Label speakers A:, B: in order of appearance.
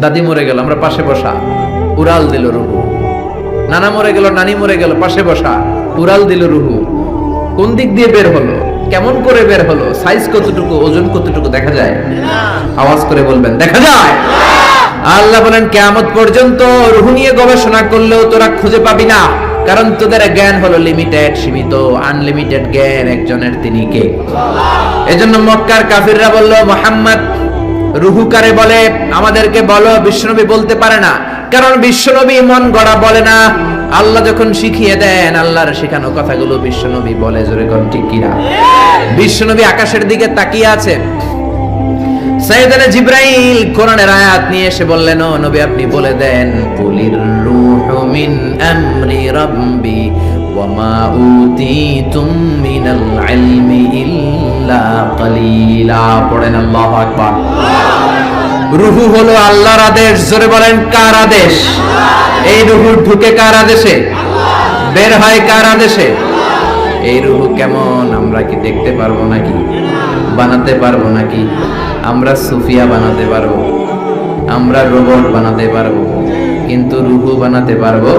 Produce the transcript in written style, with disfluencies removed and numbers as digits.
A: দাদি মরে গেল, আমরা পাশে বসা, উড়াল দিল রুহু। নানা মরে গেল, নানি মরে গেল, পাশে বসা, উড়াল দিল রুহু। কোন দিক দিয়ে বের হলো, কেমন করে বের হলো, সাইজ কতটুকু, ওজন কতটুকু দেখা যায়? আওয়াজ করে বলবেন দেখা যায়। আল্লাহ বলেন কিয়ামত পর্যন্ত রুহু নিয়ে গবেষণা করলেও তোরা খুঁজে পাবি না, কারণ তোদের জ্ঞান হলো লিমিটেড, সীমিত। আনলিমিটেড জ্ঞান একজনের, তিনি কে? এজন্য মক্কার কাফিররা বলল, মুহাম্মদ রুহু কারে বলে আমাদেরকে বলো। বিশ্বনবী বলতে পারে না, কারণ বিশ্বনবী মন গড়া বলে না। আল্লাহ যখন শিখিয়ে দেন, আল্লাহর শেখানো কথাগুলো বিশ্বনবী বলে। জোরে কোন ঠিক কিনা? বিশ্বনবী আকাশের দিকে তাকিয়ে আছে। সাইয়েদনা জিবরাইল কোরআনের আয়াত নিয়ে এসে বললেন, ও নবী আপনি বলে দেন, কুলির রূহু মিন আমরি রাব্বি ওয়া মা উতিতুম মিনাল ইলমি ইল্লা কালিলা। পড়েন আল্লাহু আকবার। রূহু হলো আল্লাহর আদেশ। জোরে বলেন কার আদেশ? এই রূহু ঢুকে কার আদেশে? বের হয় কার আদেশে? এই রূহু কেমন আমরা কি দেখতে পারবো নাকি? বানাতে পারবো নাকি? আমরা সুফিয়া বানাতে পারবো, আমরা রোবট বানাতে পারবো, কিন্তু রুহু বানাতে পারবো